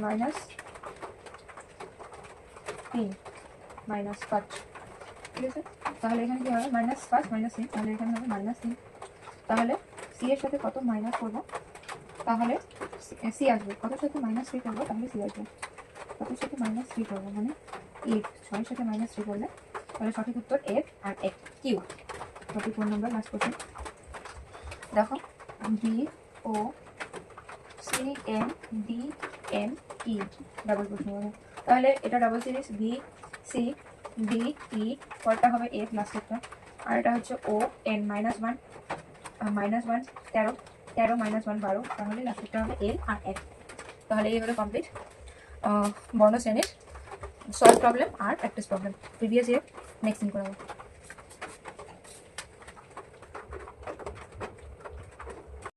A: -3 -5, ঠিক আছে? তাহলে এখানে কি হবে? -5 -3, তাহলে এখানে হবে -3। তাহলে সি এর সাথে কত মাইনাস করবো? তাহলে সি আসবে কতর সাথে -3 করবো? তাহলে সি আসবে কতর সাথে -3 করবো, মানে 8, 6 সাথে -3 করলে, তাহলে সঠিক উত্তর এফ আর এফ কিউ। 44 নম্বর লাস্ট কোশ্চেন দেখো, D O C M D M E, double প্রশ্ন হবে। তাহলে এটা double series B C D E, পরটা হবে এফ লাস্টেরটা, আর এটা হচ্ছে ও এন -1 -1 13 13 -1 12, তাহলে লাস্টেরটা হবে এল আর এফ। তাহলে এই হলো কমপ্লিট বর্ণ শ্রেণীর সলভ প্রবলেম আর practice problem. Previous year next দিন করাবো।